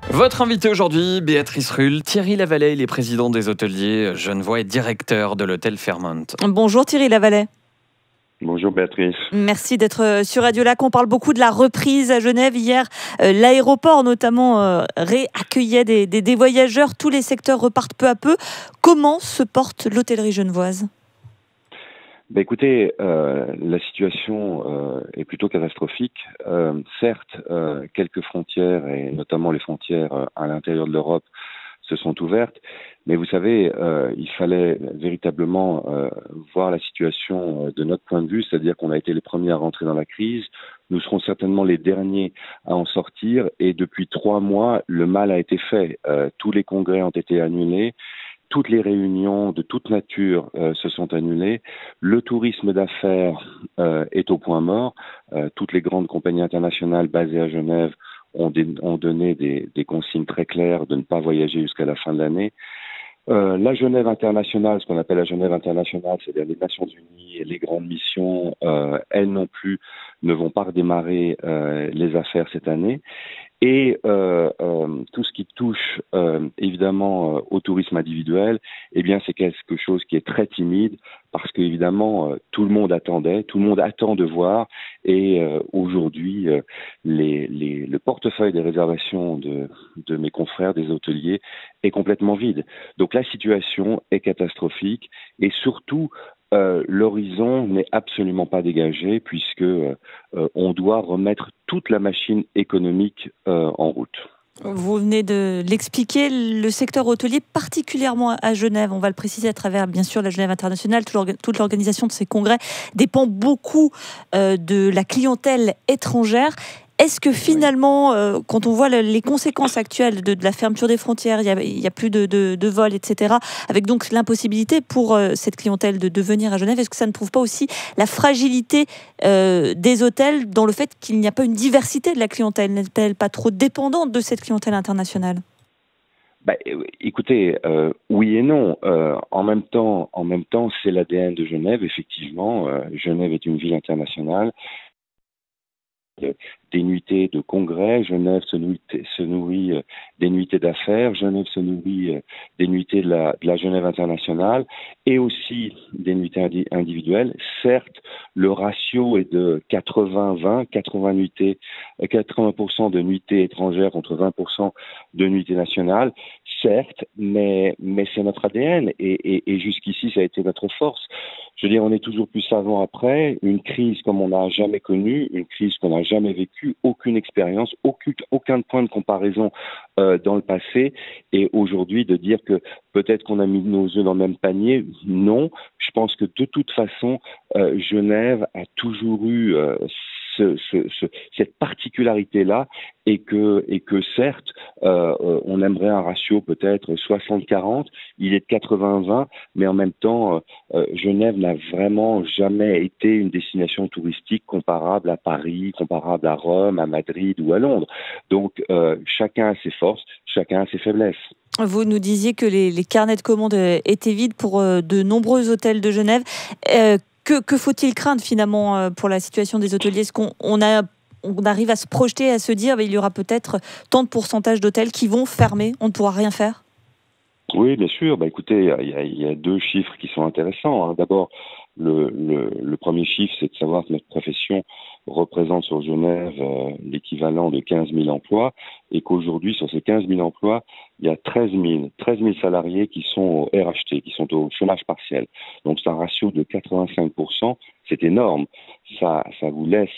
Votre invité aujourd'hui, Béatrice Rulle. Thierry Lavallet, il est président des hôteliers genevois et directeur de l'hôtel Fairmont. Bonjour Thierry Lavallet. Bonjour Béatrice. Merci d'être sur Radio Lac. On parle beaucoup de la reprise à Genève. Hier, l'aéroport notamment réaccueillait des voyageurs. Tous les secteurs repartent peu à peu. Comment se porte l'hôtellerie genevoise ? Écoutez, la situation est plutôt catastrophique. Certes, quelques frontières, et notamment les frontières à l'intérieur de l'Europe, se sont ouvertes. Mais vous savez, il fallait véritablement voir la situation de notre point de vue, c'est-à-dire qu'on a été les premiers à rentrer dans la crise. Nous serons certainement les derniers à en sortir. Et depuis 3 mois, le mal a été fait. Tous les congrès ont été annulés. Toutes les réunions de toute nature se sont annulées. Le tourisme d'affaires est au point mort. Toutes les grandes compagnies internationales basées à Genève ont donné des consignes très claires de ne pas voyager jusqu'à la fin de l'année. La Genève internationale, ce qu'on appelle la Genève internationale, c'est-à-dire les Nations Unies et les grandes missions, elles non plus ne vont pas redémarrer les affaires cette année. Et tout ce qui touche évidemment au tourisme individuel, eh bien c'est quelque chose qui est très timide parce qu'évidemment tout le monde attendait, tout le monde attend de voir. Et aujourd'hui, le portefeuille des réservations de mes confrères des hôteliers est complètement vide. Donc la situation est catastrophique et surtout l'horizon n'est absolument pas dégagé puisque on doit remettre toute la machine économique en route. Vous venez de l'expliquer, le secteur hôtelier, particulièrement à Genève, on va le préciser à travers bien sûr la Genève internationale, toute l'organisation de ces congrès dépend beaucoup de la clientèle étrangère. Est-ce que finalement, quand on voit les conséquences actuelles de la fermeture des frontières, il y a plus de vols, etc., avec donc l'impossibilité pour cette clientèle de venir à Genève, est-ce que ça ne prouve pas aussi la fragilité des hôtels dans le fait qu'il n'y a pas une diversité de la clientèle? N'est-elle pas trop dépendante de cette clientèle internationale? Écoutez, oui et non. En même temps, c'est l'ADN de Genève, effectivement. Genève est une ville internationale. Des nuitées de congrès, Genève se nourrit des nuitées d'affaires, Genève se nourrit des nuitées de la Genève internationale et aussi des nuitées individuelles. Certes, le ratio est de 80-20, 80% de nuitées étrangères contre 20% de nuitées nationales, certes, mais c'est notre ADN et jusqu'ici ça a été notre force. Je veux dire, on est toujours plus savant après, une crise comme on n'a jamais connue, une crise qu'on n'a jamais vécue, aucune expérience, aucun point de comparaison dans le passé. Et aujourd'hui, de dire que peut-être qu'on a mis nos œufs dans le même panier, non. Je pense que de toute façon, Genève a toujours eu cette particularité-là et que certes, on aimerait un ratio peut-être 60-40, il est de 80-20, mais en même temps, Genève n'a vraiment jamais été une destination touristique comparable à Paris, comparable à Rome, à Madrid ou à Londres. Donc, chacun a ses forces, chacun a ses faiblesses. Vous nous disiez que les carnets de commandes étaient vides pour de nombreux hôtels de Genève. Que faut-il craindre finalement pour la situation des hôteliers? Est-ce qu'on arrive à se projeter, à se dire il y aura peut-être tant de pourcentage d'hôtels qui vont fermer, on ne pourra rien faire? Oui, bien sûr. Écoutez, il y a 2 chiffres qui sont intéressants. D'abord, le premier chiffre, c'est de savoir que notre profession représente sur Genève l'équivalent de 15 000 emplois et qu'aujourd'hui, sur ces 15 000 emplois, il y a 13 000 salariés qui sont au RHT, qui sont au chômage partiel. Donc, c'est un ratio de 85%. C'est énorme. Ça vous laisse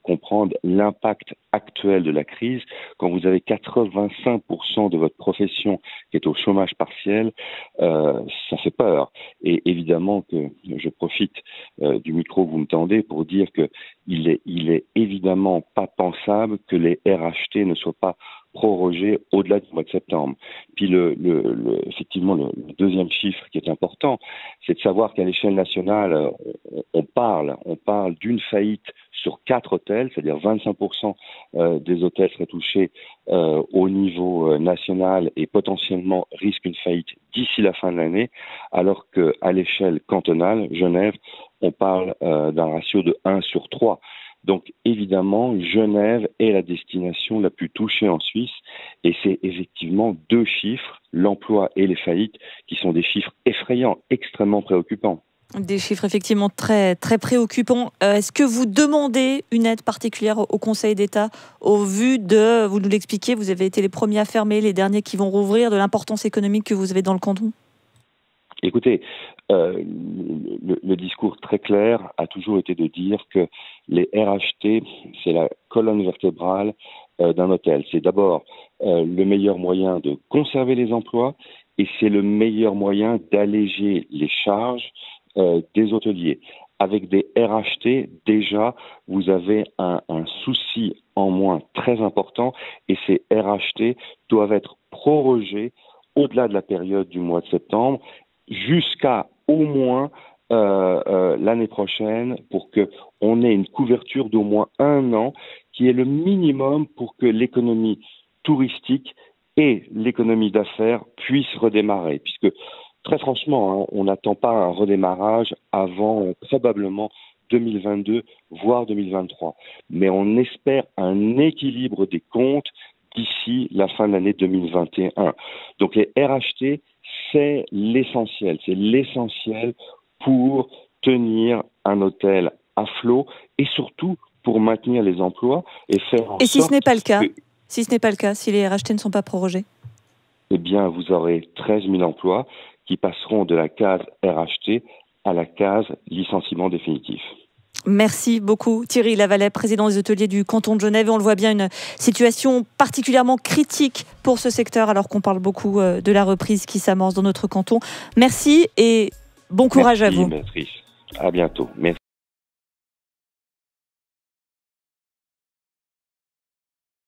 comprendre l'impact actuel de la crise. Quand vous avez 85% de votre profession qui est au chômage partiel, ça fait peur. Et évidemment que je profite du micro que vous me tendez pour dire que il est évidemment pas pensable que les RHT ne soient pas prorogés au-delà du mois de septembre. Puis effectivement, le deuxième chiffre qui est important, c'est de savoir qu'à l'échelle nationale, on parle d'une faillite sur 4 hôtels, c'est-à-dire 25% des hôtels seraient touchés au niveau national et potentiellement risquent une faillite d'ici la fin de l'année, alors qu'à l'échelle cantonale, Genève, on parle d'un ratio de 1 sur 3. Donc évidemment, Genève est la destination la plus touchée en Suisse et c'est effectivement 2 chiffres, l'emploi et les faillites, qui sont des chiffres effrayants, extrêmement préoccupants. Des chiffres effectivement très, très préoccupants. Est-ce que vous demandez une aide particulière au Conseil d'État au vu de, vous nous l'expliquez, vous avez été les premiers à fermer, les derniers qui vont rouvrir, de l'importance économique que vous avez dans le canton? Écoutez, le discours très clair a toujours été de dire que les RHT, c'est la colonne vertébrale d'un hôtel. C'est d'abord le meilleur moyen de conserver les emplois et c'est le meilleur moyen d'alléger les charges des hôteliers. Avec des RHT, déjà, vous avez un souci en moins très important et ces RHT doivent être prorogés au-delà de la période du mois de septembre jusqu'à au moins l'année prochaine pour qu'on ait une couverture d'au moins 1 an qui est le minimum pour que l'économie touristique et l'économie d'affaires puissent redémarrer. Puisque très franchement, on n'attend pas un redémarrage avant probablement 2022, voire 2023. Mais on espère un équilibre des comptes d'ici la fin de l'année 2021. Donc les RHT, c'est l'essentiel. C'est l'essentiel pour tenir un hôtel à flot et surtout pour maintenir les emplois et faire en sorte... Et si ce n'est pas le cas, si les RHT ne sont pas prorogés? Eh bien, vous aurez 13 000 emplois qui passeront de la case RHT à la case licenciement définitif. Merci beaucoup Thierry Lavallet, président des hôteliers du canton de Genève. On le voit bien, une situation particulièrement critique pour ce secteur alors qu'on parle beaucoup de la reprise qui s'amorce dans notre canton. Merci et bon courage à vous. Merci, Béatrice. À bientôt. Merci.